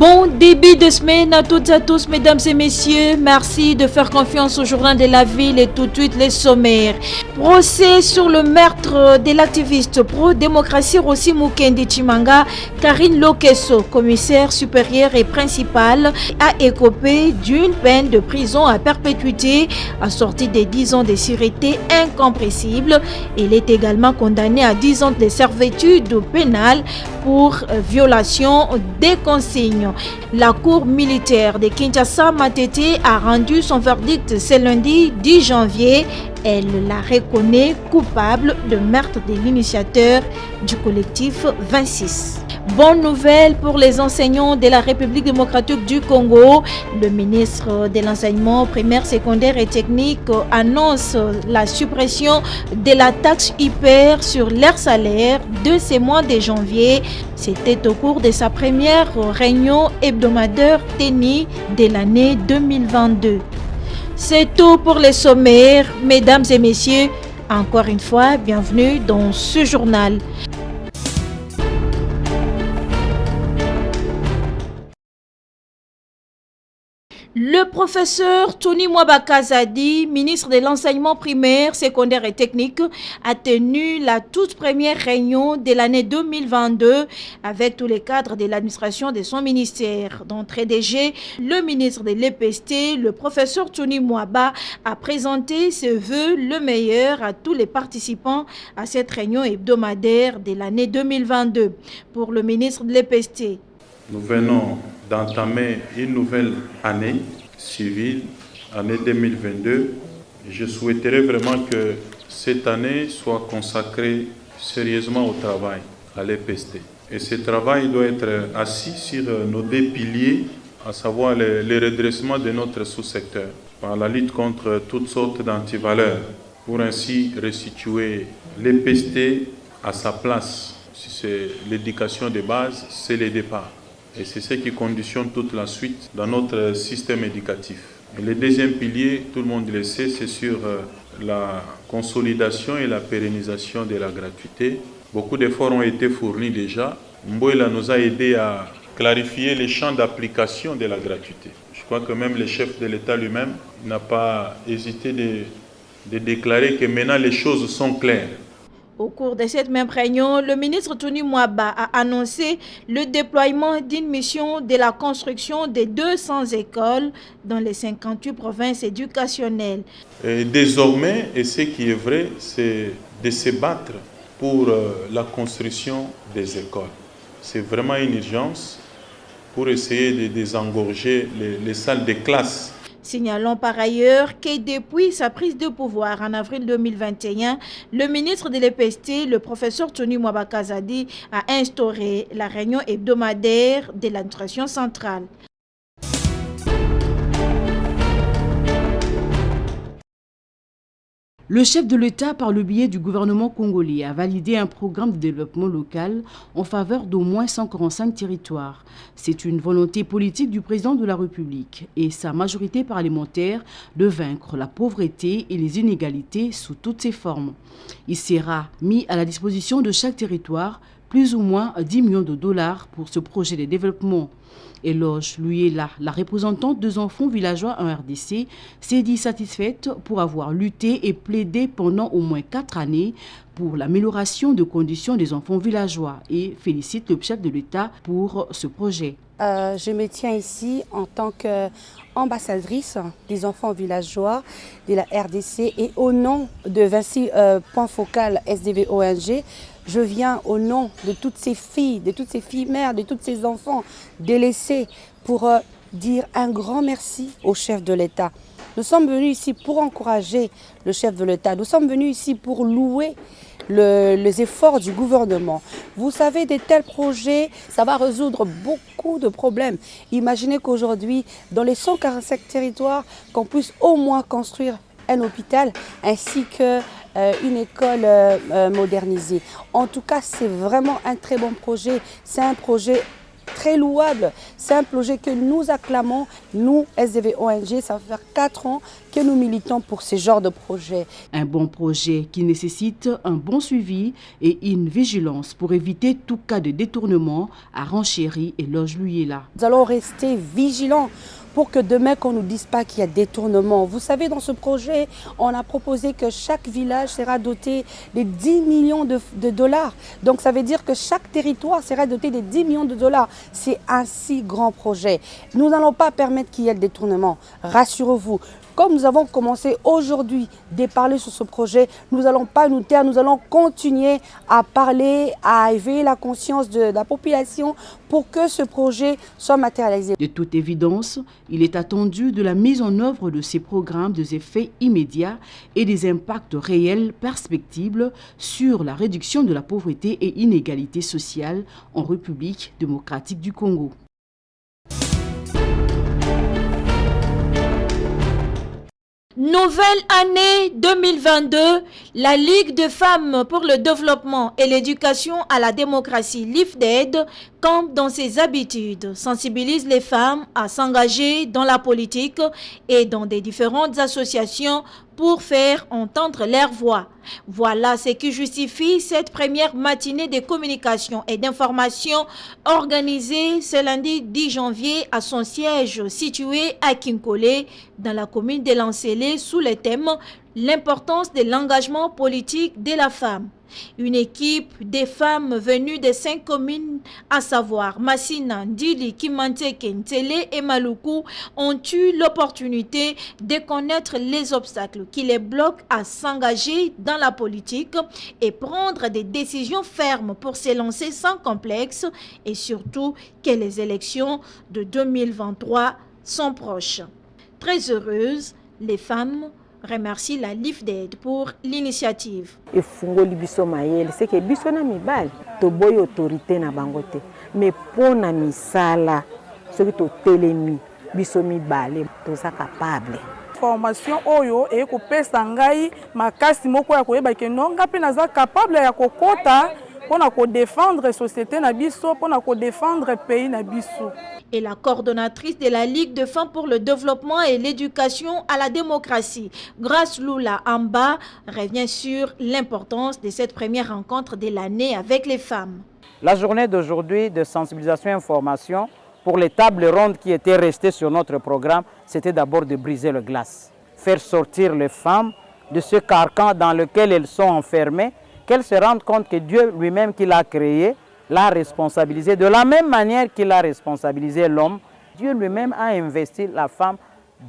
Bon début de semaine à toutes et à tous, mesdames et messieurs. Merci de faire confiance au journal de la ville et tout de suite les sommaires. Procès sur le meurtre de l'activiste pro-démocratie Rossi Mukendi Chimanga, Karine Lokesso, commissaire supérieure et principale, a écopé d'une peine de prison à perpétuité assortie de 10 ans de sûreté incompressible. Il est également condamné à 10 ans de servitude pénale pour violation des consignes. La cour militaire de Kinshasa Matete a rendu son verdict ce lundi 10 janvier. Elle la reconnaît coupable de meurtre de l'initiateur du collectif 26. Bonne nouvelle pour les enseignants de la République démocratique du Congo. Le ministre de l'enseignement primaire, secondaire et technique annonce la suppression de la taxe hyper sur leur salaire de ce mois de janvier. C'était au cours de sa première réunion hebdomadaire tenue de l'année 2022. C'est tout pour les sommaires, mesdames et messieurs. Encore une fois, bienvenue dans ce journal. Le professeur Tony Mwabakazadi, ministre de l'enseignement primaire, secondaire et technique, a tenu la toute première réunion de l'année 2022 avec tous les cadres de l'administration de son ministère. D'entrée de jeu, le ministre de l'EPST, le professeur Tony Mwaba, a présenté ses vœux le meilleur à tous les participants à cette réunion hebdomadaire de l'année 2022. Pour le ministre de l'EPST, nous venons d'entamer une nouvelle année civile, année 2022. Je souhaiterais vraiment que cette année soit consacrée sérieusement au travail, à l'EPST. Et ce travail doit être assis sur nos deux piliers, à savoir le redressement de notre sous-secteur, par la lutte contre toutes sortes d'antivaleurs, pour ainsi restituer l'EPST à sa place. Si c'est l'éducation de base, c'est le départ. Et c'est ce qui conditionne toute la suite dans notre système éducatif. Et le deuxième pilier, tout le monde le sait, c'est sur la consolidation et la pérennisation de la gratuité. Beaucoup d'efforts ont été fournis déjà. Mboila nous a aidé à clarifier les champs d'application de la gratuité. Je crois que même le chef de l'État lui-même n'a pas hésité de déclarer que maintenant les choses sont claires. Au cours de cette même réunion, le ministre Tony Mwaba a annoncé le déploiement d'une mission de la construction de 200 écoles dans les 58 provinces éducationnelles. Et désormais, et ce qui est vrai, c'est de se battre pour la construction des écoles. C'est vraiment une urgence pour essayer de désengorger les salles de classe. Signalons par ailleurs que depuis sa prise de pouvoir en avril 2021, le ministre de l'EPST, le professeur Tony Mwabakazadi, a instauré la réunion hebdomadaire de l'administration centrale. Le chef de l'État, par le biais du gouvernement congolais, a validé un programme de développement local en faveur d'au moins 145 territoires. C'est une volonté politique du président de la République et sa majorité parlementaire de vaincre la pauvreté et les inégalités sous toutes ses formes. Il sera mis à la disposition de chaque territoire plus ou moins 10 millions de dollars pour ce projet de développement. Éloge Luyela, la représentante des enfants villageois en RDC, s'est dit satisfaite pour avoir lutté et plaidé pendant au moins 4 années pour l'amélioration des conditions des enfants villageois et félicite le chef de l'État pour ce projet. Je me tiens ici en tant qu'ambassadrice des enfants villageois de la RDC et au nom de Vinci Point Focal SDV ONG, je viens au nom de toutes ces filles mères, de tous ces enfants délaissés pour dire un grand merci au chef de l'État. Nous sommes venus ici pour encourager le chef de l'État. Nous sommes venus ici pour louer les efforts du gouvernement. Vous savez, de tels projets, ça va résoudre beaucoup de problèmes. Imaginez qu'aujourd'hui, dans les 145 territoires, qu'on puisse au moins construire un hôpital ainsi qu'une école modernisée. En tout cas, c'est vraiment un très bon projet. C'est un projet très louable. C'est un projet que nous acclamons, nous, SDV ONG, ça va faire 4 ans que nous militons pour ce genre de projet. Un bon projet qui nécessite un bon suivi et une vigilance pour éviter tout cas de détournement à Ranchéry et Loge-Luyela. Nous allons rester vigilants pour que demain, qu'on ne nous dise pas qu'il y a détournement. Vous savez, dans ce projet, on a proposé que chaque village sera doté de 10 millions de dollars. Donc, ça veut dire que chaque territoire sera doté de 10 millions de dollars. C'est un si grand projet. Nous n'allons pas permettre qu'il y ait le détournement. Rassurez-vous. Comme nous avons commencé aujourd'hui de parler sur ce projet, nous n'allons pas nous taire, nous allons continuer à parler, à éveiller la conscience de la population pour que ce projet soit matérialisé. De toute évidence, il est attendu de la mise en œuvre de ces programmes des effets immédiats et des impacts réels perspectibles sur la réduction de la pauvreté et inégalité sociale en République démocratique du Congo. Nouvelle année 2022, la Ligue de femmes pour le développement et l'éducation à la démocratie, l'IFDED, campe dans ses habitudes, sensibilise les femmes à s'engager dans la politique et dans des différentes associations pour faire entendre leur voix. Voilà ce qui justifie cette première matinée de communication et d'information organisée ce lundi 10 janvier à son siège situé à Kinkole, dans la commune de Lancélé, sous le thème « L'importance de l'engagement politique de la femme ». Une équipe de femmes venues de 5 communes, à savoir Massina, Ndili, Kimanteke, Ntele et Maluku, ont eu l'opportunité de connaître les obstacles qui les bloquent à s'engager dans la politique et prendre des décisions fermes pour se lancer sans complexe, et surtout que les élections de 2023 sont proches. Très heureuses, les femmes remercie la LIFDED pour l'initiative. Efungoli biso mayele c'est que biso na mibali to boy autorité na bangote mais pona misala ce que to telemi biso mibali to sa capable. Formation oyo e ko pesa ngai makasi moko ya koyeba ke nonga pe naza capable ya kokota pona ko défendre société na biso pona ko défendre pays na biso. Et la coordonnatrice de la Ligue de femmes pour le développement et l'éducation à la démocratie, Grace Lula Amba, revient sur l'importance de cette première rencontre de l'année avec les femmes. La journée d'aujourd'hui de sensibilisation et information pour les tables rondes qui étaient restées sur notre programme, c'était d'abord de briser le glace, faire sortir les femmes de ce carcan dans lequel elles sont enfermées, qu'elles se rendent compte que Dieu lui-même qui l'a créé, l'a responsabilisé de la même manière qu'il a responsabilisé l'homme. Dieu lui-même a investi la femme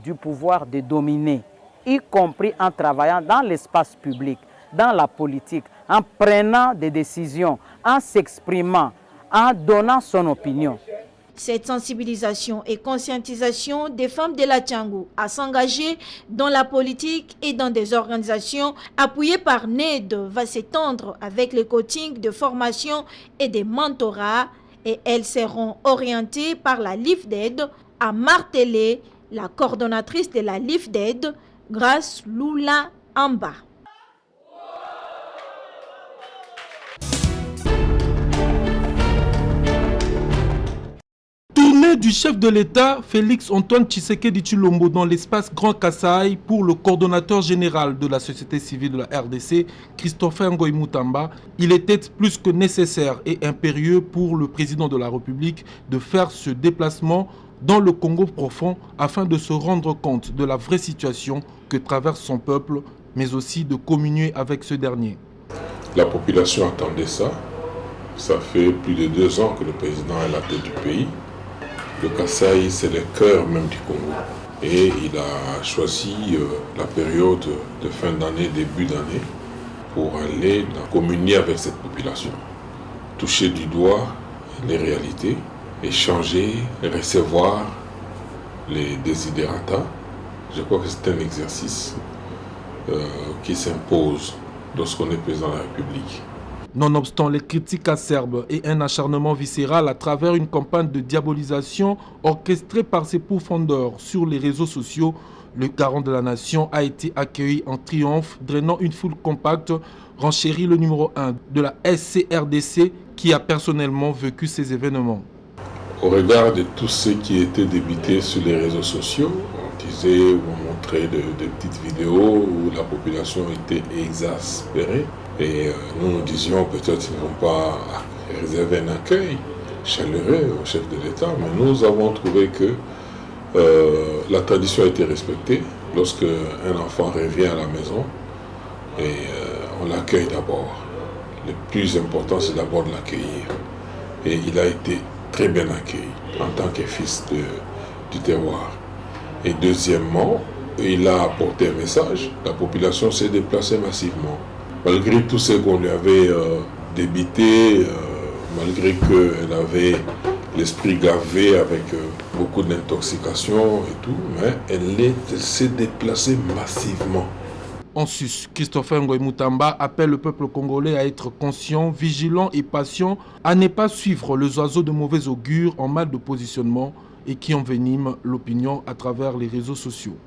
du pouvoir de dominer, y compris en travaillant dans l'espace public, dans la politique, en prenant des décisions, en s'exprimant, en donnant son opinion. Cette sensibilisation et conscientisation des femmes de la Tchangou à s'engager dans la politique et dans des organisations appuyées par NED va s'étendre avec les coachings de formation et des mentorats, et elles seront orientées par la LIFDED, à marteler la coordonnatrice de la LIFDED, Grace Lula Amba. Tournée du chef de l'État, Félix Antoine Tshisekedi Tshilombo, dans l'espace Grand Kasaï pour le coordonnateur général de la société civile de la RDC, Christopher Ngoy Mutamba. Il était plus que nécessaire et impérieux pour le président de la République de faire ce déplacement dans le Congo profond afin de se rendre compte de la vraie situation que traverse son peuple, mais aussi de communier avec ce dernier. La population attendait ça. Ça fait plus de 2 ans que le président est à la tête du pays. Le Kasaï, c'est le cœur même du Congo. Et il a choisi la période de fin d'année, début d'année, pour aller communier avec cette population. Toucher du doigt les réalités, échanger, recevoir les desiderata. Je crois que c'est un exercice qui s'impose lorsqu'on est président de la République. Nonobstant les critiques acerbes et un acharnement viscéral à travers une campagne de diabolisation orchestrée par ses pourfendeurs sur les réseaux sociaux, le garant de la nation a été accueilli en triomphe, drainant une foule compacte, renchérit le numéro 1 de la SCRDC qui a personnellement vécu ces événements. au regard de tout ce qui était débité sur les réseaux sociaux, on disait, on montrait de petites vidéos où la population était exaspérée. Et nous disions peut-être qu'ils ne vont pas réserver un accueil chaleureux au chef de l'État, mais nous avons trouvé que la tradition a été respectée. Lorsque un enfant revient à la maison, et on l'accueille d'abord. Le plus important, c'est d'abord de l'accueillir. Et il a été très bien accueilli en tant que fils du terroir. Et deuxièmement, il a apporté un message. La population s'est déplacée massivement. Malgré tout ce qu'on lui avait débité, malgré qu'elle avait l'esprit gavé avec beaucoup d'intoxication et tout, mais elle s'est déplacée massivement. En sus, Christopher Ngoy Moutamba appelle le peuple congolais à être conscient, vigilant et patient, à ne pas suivre les oiseaux de mauvais augure en mal de positionnement et qui enveniment l'opinion à travers les réseaux sociaux.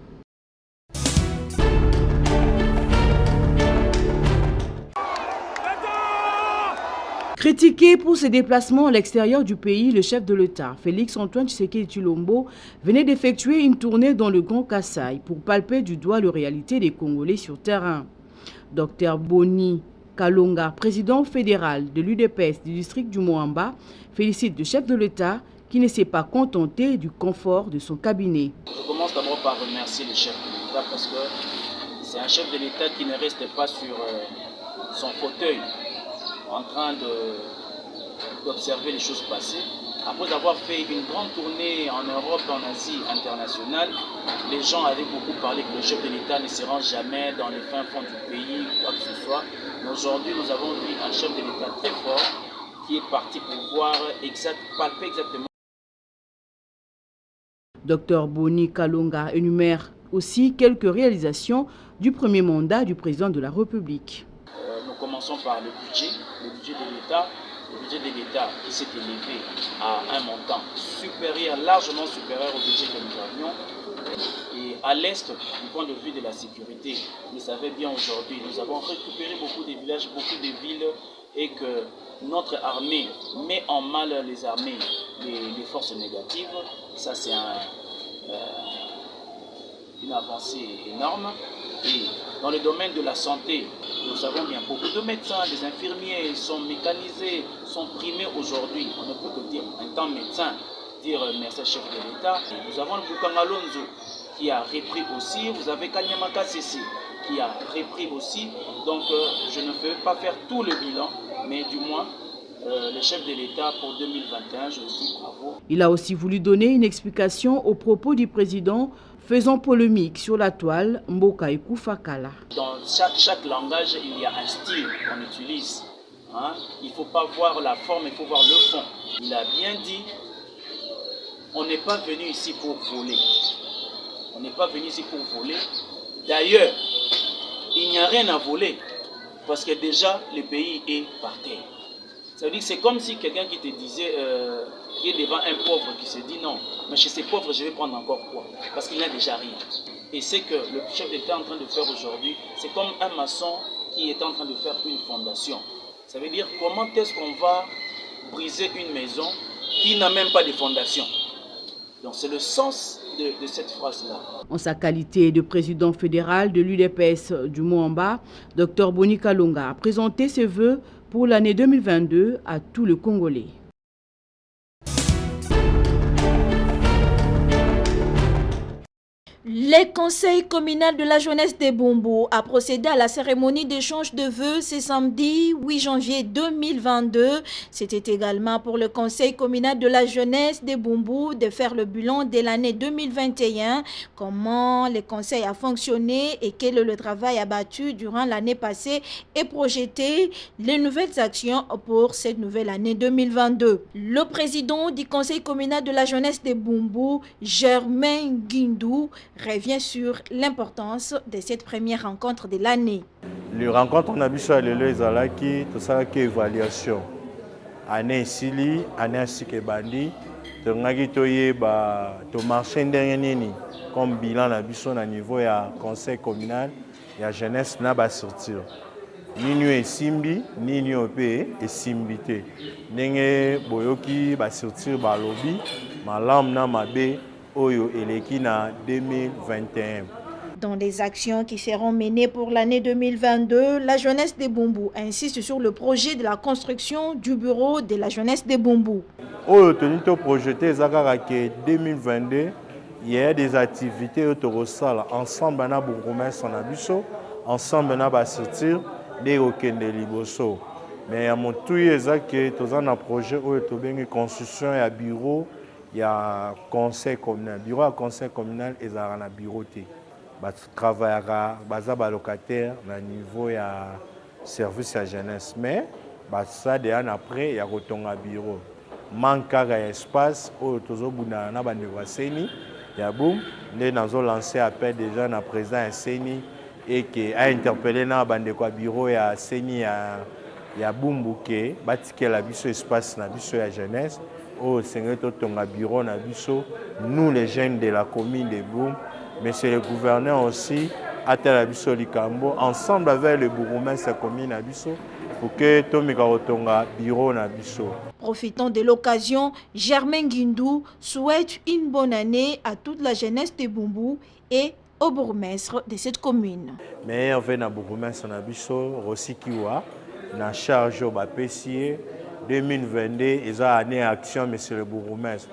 Critiqué pour ses déplacements à l'extérieur du pays, le chef de l'État, Félix Antoine Tshisekedi Tshilombo, venait d'effectuer une tournée dans le Grand Kasaï pour palper du doigt la réalité des Congolais sur terrain. Dr Boni Kalonga, président fédéral de l'UDPS du district du Moamba, félicite le chef de l'État qui ne s'est pas contenté du confort de son cabinet. Je commence d'abord par remercier le chef de l'État parce que c'est un chef de l'État qui ne reste pas sur son fauteuil en train d'observer les choses passer. Après avoir fait une grande tournée en Europe, en Asie internationale, les gens avaient beaucoup parlé que le chef de l'État ne se rend jamais dans les fins fonds du pays, quoi que ce soit. Mais aujourd'hui, nous avons vu un chef de l'État très fort qui est parti pour voir palper exactement. Dr Boni Kalonga énumère aussi quelques réalisations du premier mandat du président de la République. Nous commençons par le budget de l'État. Le budget de l'État qui s'est élevé à un montant supérieur, largement supérieur au budget que nous avions. Et à l'est, du point de vue de la sécurité, vous savez bien aujourd'hui, nous avons récupéré beaucoup de villages, beaucoup de villes et que notre armée met en mal les armées, les forces négatives. Ça, c'est une avancée énorme. Et dans le domaine de la santé, nous savons bien beaucoup de médecins, des infirmiers sont mécanisés, sont primés aujourd'hui. On ne peut que dire, en tant que médecin, dire merci chef de l'État. Nous avons le Bukanga Lonzo qui a repris aussi, vous avez Kanyamaka Sissi qui a repris aussi. Donc je ne peux pas faire tout le bilan, mais du moins le chef de l'État pour 2021, je vous dis bravo. Il a aussi voulu donner une explication aux propos du président faisant polémique sur la toile Mboka et Koufakala. Dans chaque langage, il y a un style qu'on utilise. Hein? Il ne faut pas voir la forme, il faut voir le fond. Il a bien dit, on n'est pas venu ici pour voler. On n'est pas venu ici pour voler. D'ailleurs, il n'y a rien à voler parce que déjà, le pays est par terre. Ça veut dire que c'est comme si quelqu'un qui te disait, qui est devant un pauvre qui se dit non, mais chez ces pauvres, je vais prendre encore quoi? Parce qu'il n'a déjà rien. Et c'est que le chef d'État est en train de faire aujourd'hui, c'est comme un maçon qui est en train de faire une fondation. Ça veut dire comment est-ce qu'on va briser une maison qui n'a même pas de fondation. Donc c'est le sens de cette phrase-là. En sa qualité de président fédéral de l'UDPS du Moamba, Dr Boni Kalonga a présenté ses vœux pour l'année 2022 à tout le Congolais. Le conseil communal de la jeunesse des Bombos a procédé à la cérémonie d'échange de vœux ce samedi 8 janvier 2022. C'était également pour le conseil communal de la jeunesse des Bombos de faire le bilan de l'année 2021, comment le conseil a fonctionné et quel est le travail abattu durant l'année passée et projeter les nouvelles actions pour cette nouvelle année 2022. Le président du conseil communal de la jeunesse des Bombos, Germain Guindou, revient sur l'importance de cette première rencontre de l'année. Le rencontre on a vu sur le ezalaki tout ça qui évaluation année sili année sikebandi to ngaki toyeba to marché ndenge nini comme bilan na biso na niveau ya conseil communal ya jeunesse na ba structure nini esimbi nini ope esimbi te ndenge boyoki basurtir balobi malamu na mabe oyo eleki na 2021. Dans les actions qui seront menées pour l'année 2022, la jeunesse des Bumbu insiste sur le projet de la construction du bureau de la jeunesse des Bumbu. Oyo tonito projeté ezaka que 2022 il y a des activités autorossales ensemble na bourgmestre na biso ensemble na basurtir de okende liboso. Mais à mon tout ezaka tozana un projet oyo tobengi construction ya bureau ya conseil communal. Bureau ya conseil communal ezaka na bureau te. Travaillera baza ba locataire na niveau ya service à jeunesse mais ça déjà après ya kotonga bureau manque ya espace oyo tozobuna na bande waseni ya boum ne nazo lancer appel déjà na président Seni et qui a interpellé na bande kwa bureau ya Seni ya Bumbuke batike la biso espace na biso ya jeunesse au sengé totonga bureau na biso nous les jeunes de la commune de Boum. Monsieur le gouverneur aussi, à Tel-Abisso Likambo, ensemble avec le bourgmestre de la commune Abisso, pour que Tomika Otonga bureau Nabisso. Profitant de l'occasion, Germain Guindou souhaite une bonne année à toute la jeunesse de Bumbu et au bourgmestre de cette commune. Meilleur venu à bourgmestre Nabisso, Rossi Kiwa, na charge au Bapessier 2022, ils ont année action, monsieur le bourgmestre.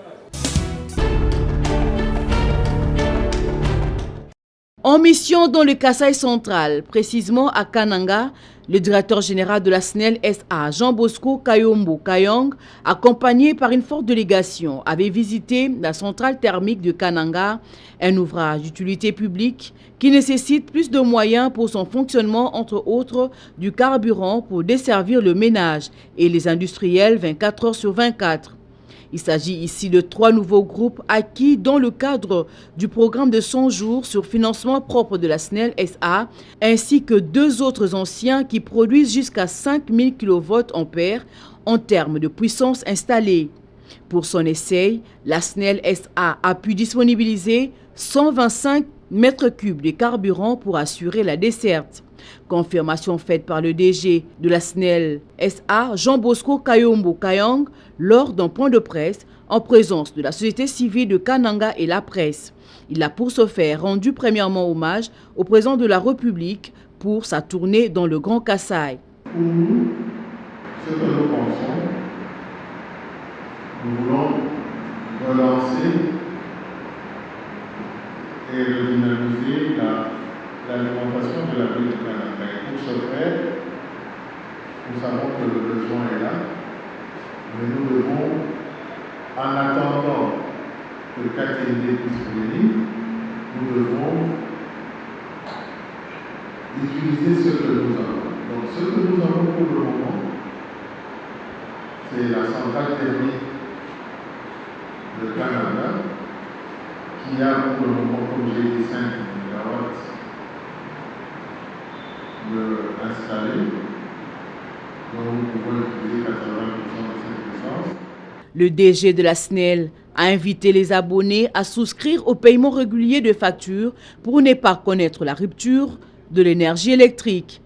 En mission dans le Kasaï central, précisément à Kananga, le directeur général de la SNEL SA, Jean Bosco Kayombo Kayong, accompagné par une forte délégation, avait visité la centrale thermique de Kananga, un ouvrage d'utilité publique qui nécessite plus de moyens pour son fonctionnement, entre autres du carburant pour desservir le ménage et les industriels 24 heures sur 24. Il s'agit ici de 3 nouveaux groupes acquis dans le cadre du programme de 100 jours sur financement propre de la SNEL SA, ainsi que 2 autres anciens qui produisent jusqu'à 5000 kVA en termes de puissance installée. Pour son essai, la SNEL SA a pu disponibiliser 125 mètres cubes de carburant pour assurer la desserte. Confirmation faite par le DG de la SNEL SA, Jean Bosco Kayombo Kayong, lors d'un point de presse en présence de la société civile de Kananga et la presse. Il a pour ce faire rendu premièrement hommage au président de la République pour sa tournée dans le Grand Kasaï. Pour nous, ce que nous pensons, nous voulons relancer et redynamiser l'alimentation de la ville de Kananga. Et pour ce faire, nous savons que le besoin est là, mais nous devons, en attendant que KTD puisse venir, nous devons utiliser ce que nous avons. Donc ce que nous avons pour le moment, c'est la centrale thermique de Kananga, qui a pour le moment, comme j'ai dit, 5 MW installés. Donc nous pouvons utiliser 80% de cette puissance. Le DG de la SNEL a invité les abonnés à souscrire au paiement régulier de factures pour ne pas connaître la rupture de l'énergie électrique.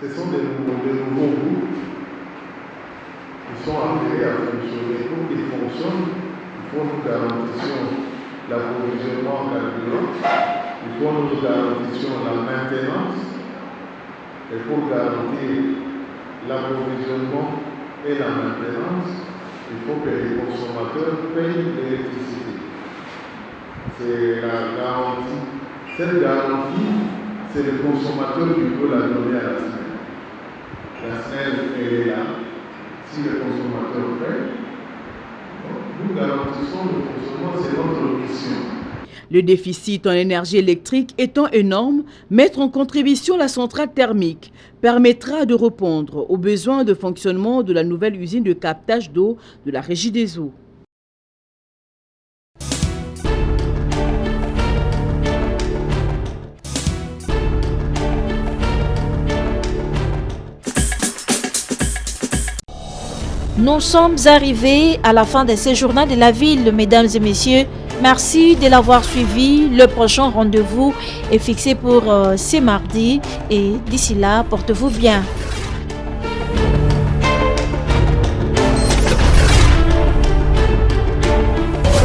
Ce sont des nouveaux groupes qui sont appelés à fonctionner. Pour qu'ils fonctionnent, il faut nous garantissions l'approvisionnement en carburant, il faut nous garantissions la maintenance, et pour garantir l'approvisionnement et la maintenance, il faut que les consommateurs payent l'électricité. C'est la garantie. Cette garantie, c'est le consommateur qui peut la donner à la SNEL. La SNEL, elle est là. Si le consommateur paye, nous garantissons le fonctionnement, c'est notre mission. Le déficit en énergie électrique étant énorme, mettre en contribution la centrale thermique permettra de répondre aux besoins de fonctionnement de la nouvelle usine de captage d'eau de la Régie des eaux. Nous sommes arrivés à la fin de ce journal de la ville, mesdames et messieurs. Merci de l'avoir suivi. Le prochain rendez-vous est fixé pour ce mardi et d'ici là, portez-vous bien.